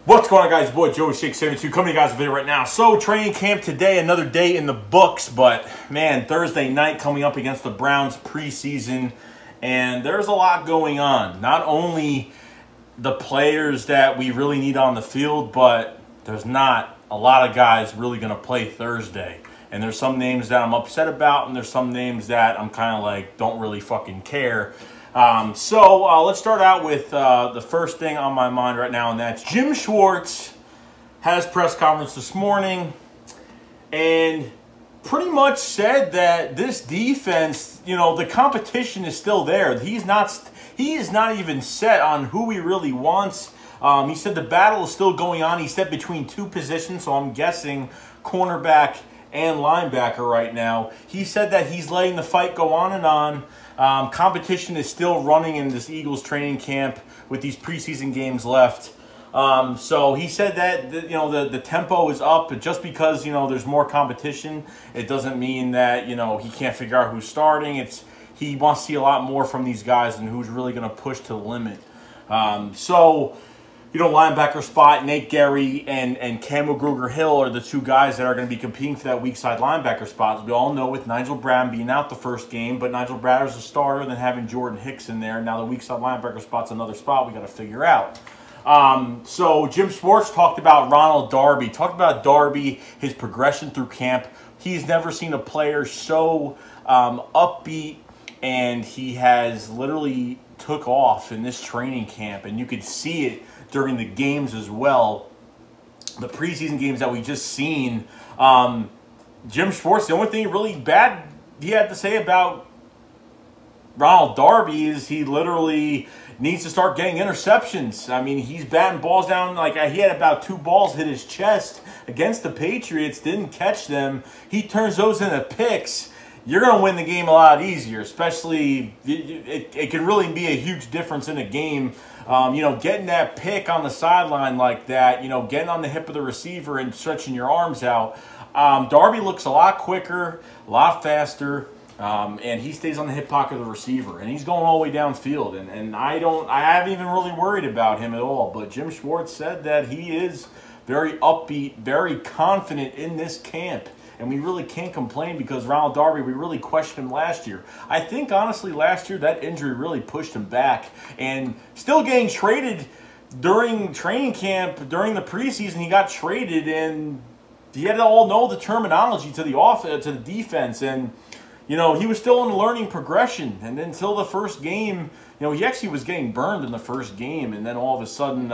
What's going on, guys? Boy, Joey Shake 72 coming to you guys with a video right now. So, training camp today, another day in the books, but man, Thursday night coming up against the Browns preseason, and there's a lot going on. Not only the players that we really need on the field, but there's not a lot of guys really going to play Thursday. And there's some names that I'm upset about, and there's some names that I'm kind of like, don't really fucking care. Let's start out with the first thing on my mind right now, and that's Jim Schwartz has press conference this morning and pretty much said that this defense, you know, the competition is still there. He is not even set on who he really wants. He said the battle is still going on. He said between two positions, so I'm guessing cornerback and linebacker right now. He said that he's letting the fight go on and on. Competition is still running in this Eagles training camp with these preseason games left. So he said that the tempo is up, but just because there's more competition, it doesn't mean that he can't figure out who's starting. He wants to see a lot more from these guys and who's really going to push to the limit. Linebacker spot, Nate Gary and Cam Gruger-Hill are the two guys that are going to be competing for that weak side linebacker spot. We all know with Nigel Brown being out the first game, but Nigel Bradder's a starter, and then having Jordan Hicks in there. Now the weak side linebacker spot's another spot we got to figure out. So Jim Schwartz talked about Ronald Darby, his progression through camp. He's never seen a player so upbeat, and he has literally took off in this training camp, and you could see it during the games as well, the preseason games that we just seen. Jim Schwartz, the only thing really bad he had to say about Ronald Darby is he literally needs to start getting interceptions. I mean, he's batting balls down. Like, he had about 2 balls hit his chest against the Patriots, didn't catch them. He turns those into picks. You're going to win the game a lot easier, especially it can really be a huge difference in a game. Getting that pick on the sideline like that, getting on the hip of the receiver and stretching your arms out. Darby looks a lot quicker, a lot faster, and he stays on the hip pocket of the receiver, and he's going all the way downfield. And I haven't even really worried about him at all. But Jim Schwartz said that he is very upbeat, very confident in this camp. And we really can't complain because Ronald Darby, we really questioned him last year. I think, honestly, last year that injury really pushed him back. And still getting traded during training camp, during the preseason, he got traded. And he had to all know the terminology to the defense. And, he was still in a learning progression. And until the first game, he actually was getting burned in the first game. And then all of a sudden,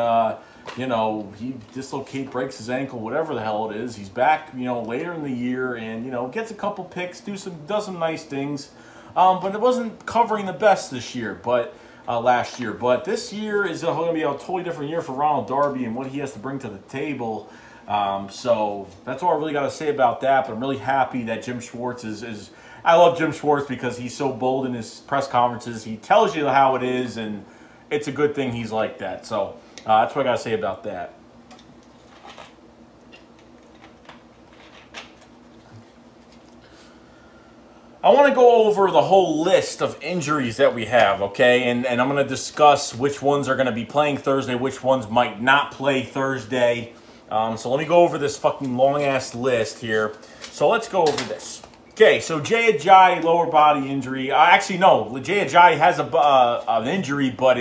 he breaks his ankle, whatever the hell it is. He's back, later in the year and, gets a couple picks, does some nice things. But it wasn't covering the best this year, last year. But this year is going to be a totally different year for Ronald Darby and what he has to bring to the table. So that's all I really got to say about that. But I'm really happy that Jim Schwartz is I love Jim Schwartz because he's so bold in his press conferences. He tells you how it is, and it's a good thing he's like that. So that's what I got to say about that. I want to go over the whole list of injuries that we have, okay? And I'm going to discuss which ones are going to be playing Thursday, which ones might not play Thursday. So let me go over this fucking long-ass list here. So let's go over this. Okay, so Jay Ajayi, lower body injury. Actually, no, Jay Ajayi has an injury, but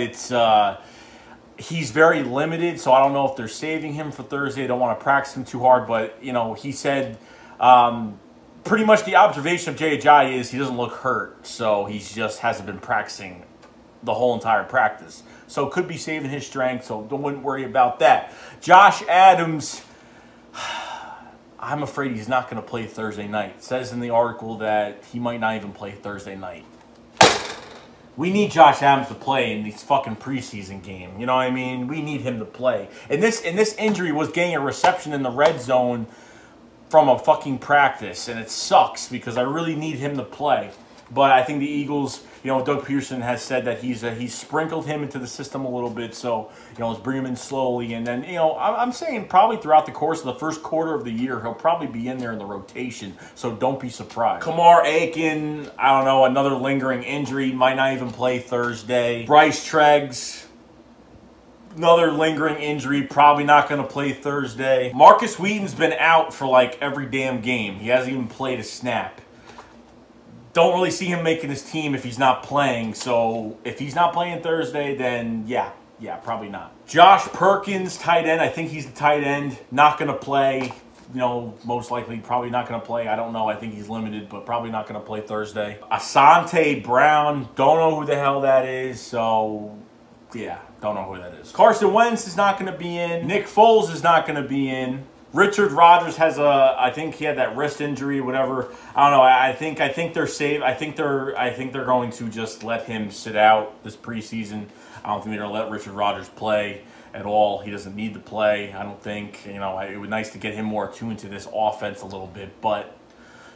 he's very limited, so I don't know if they're saving him for Thursday. I don't want to practice him too hard, but, he said pretty much the observation of Jay Ajayi is he doesn't look hurt, so he just hasn't been practicing the whole entire practice. So could be saving his strength, so wouldn't worry about that. Josh Adams, I'm afraid he's not going to play Thursday night. It says in the article that he might not even play Thursday night. We need Josh Adams to play in these fucking preseason game. You know what I mean? We need him to play. And this injury was getting a reception in the red zone from a fucking practice, and it sucks because I really need him to play. But I think the Eagles, Doug Peterson has said that he's sprinkled him into the system a little bit, so let's bring him in slowly. And then I'm saying probably throughout the course of the first quarter of the year he'll probably be in there in the rotation, so don't be surprised. Kamar Aiken, I don't know, another lingering injury, might not even play Thursday. Bryce Treggs, another lingering injury, probably not going to play Thursday. Marcus Wheaton's been out for like every damn game. He hasn't even played a snap. Don't really see him making his team if he's not playing. So if he's not playing Thursday, then yeah, probably not. Josh Perkins, tight end. I think he's the tight end. Not going to play. You know, most likely probably not going to play. I don't know. I think he's limited, but probably not going to play Thursday. Asante Brown. Don't know who the hell that is. So, yeah, don't know who that is. Carson Wentz is not going to be in. Nick Foles is not going to be in. Richard Rodgers has I think he had that wrist injury, whatever. I don't know. I think they're safe. I think they're going to just let him sit out this preseason. I don't think they're going to let Richard Rodgers play at all. He doesn't need to play, I don't think. You know, it would be nice to get him more attuned to this offense a little bit, but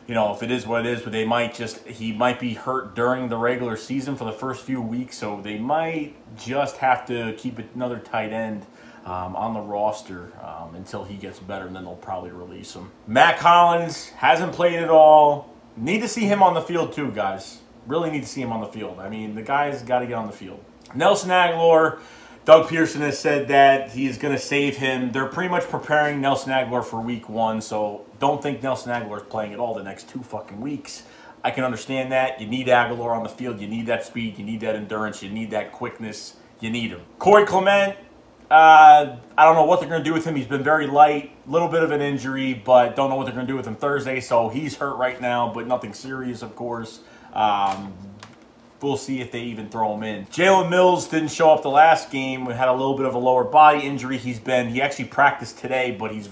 you know, if it is what it is, but he might be hurt during the regular season for the first few weeks, so they might just have to keep another tight end on the roster until he gets better, and then they'll probably release him. Matt Collins hasn't played at all. Need to see him on the field too, guys. Really need to see him on the field. I mean, the guy's got to get on the field. Nelson Aguilar, Doug Pearson has said that he is going to save him. They're pretty much preparing Nelson Aguilar for week 1, so don't think Nelson Aguilar is playing at all the next 2 fucking weeks. I can understand that. You need Aguilar on the field. You need that speed. You need that endurance. You need that quickness. You need him. Corey Clement, I don't know what they're going to do with him. He's been very light, little bit of an injury, but don't know what they're going to do with him Thursday, so he's hurt right now, but nothing serious, of course. We'll see if they even throw him in. Jalen Mills didn't show up the last game. We had a little bit of a lower body injury. He actually practiced today, but he's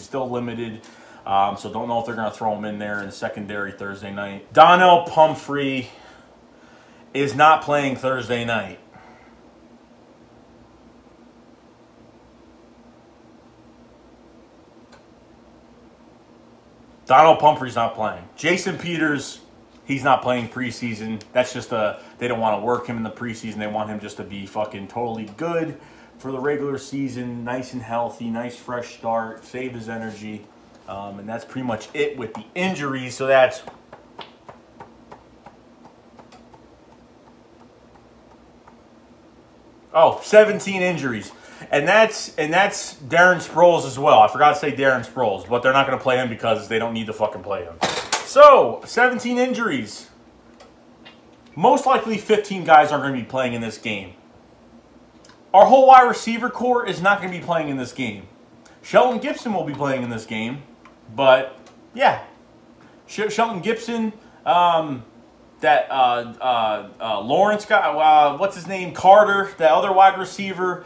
still limited. So don't know if they're going to throw him in there in the secondary Thursday night. Donnell Pumphrey is not playing Thursday night. Donnell Pumphrey's not playing. Jason Peters, he's not playing preseason. That's just they don't want to work him in the preseason. They want him just to be fucking totally good for the regular season, nice and healthy, nice fresh start, save his energy. And that's pretty much it with the injuries. So that's 17 injuries. And that's Darren Sproles as well. I forgot to say Darren Sproles, but they're not going to play him because they don't need to fucking play him. So, 17 injuries. Most likely 15 guys are going to be playing in this game. Our whole wide receiver core is not going to be playing in this game. Shelton Gibson will be playing in this game, but yeah. Shelton Gibson, Lawrence guy, what's his name? Carter, that other wide receiver.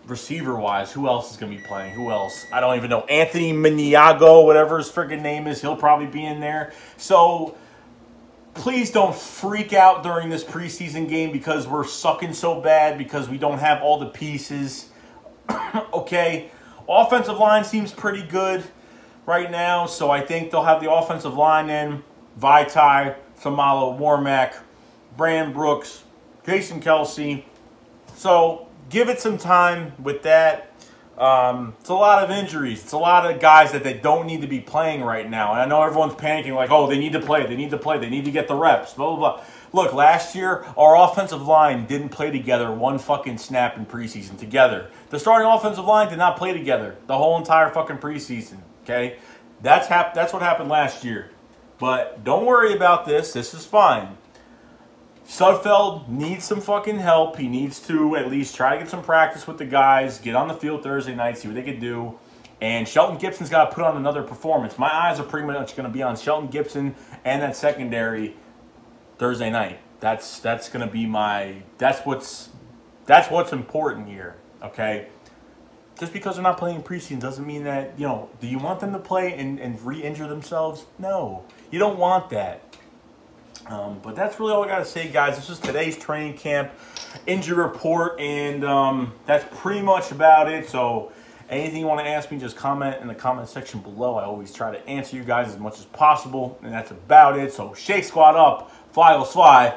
Receiver-wise, who else is going to be playing? Who else? I don't even know. Anthony Maniago, whatever his friggin' name is, he'll probably be in there. So, please don't freak out during this preseason game because we're sucking so bad because we don't have all the pieces. Okay? Offensive line seems pretty good right now, so I think they'll have the offensive line in. Vaitai, Samalo, Warmack, Brand Brooks, Jason Kelsey. So, give it some time with that. It's a lot of injuries. It's a lot of guys that they don't need to be playing right now. And I know everyone's panicking like, oh, they need to play. They need to play. They need to get the reps. Blah, blah, blah. Look, last year, our offensive line didn't play together one fucking snap in preseason together. The starting offensive line did not play together the whole entire fucking preseason, okay? That's what happened last year. But don't worry about this. This is fine. Sudfeld needs some fucking help. He needs to at least try to get some practice with the guys, get on the field Thursday night, see what they can do. And Shelton Gibson's got to put on another performance. My eyes are pretty much going to be on Shelton Gibson and that secondary Thursday night. That's going to be that's what's important here, okay? Just because they're not playing preseason doesn't mean that, you know, do you want them to play and re-injure themselves? No, you don't want that. But that's really all I got to say, guys. This is today's training camp injury report, and that's pretty much about it. So anything you want to ask me, just comment in the comment section below. I always try to answer you guys as much as possible, and that's about it. So shake squad up, fly, let's fly.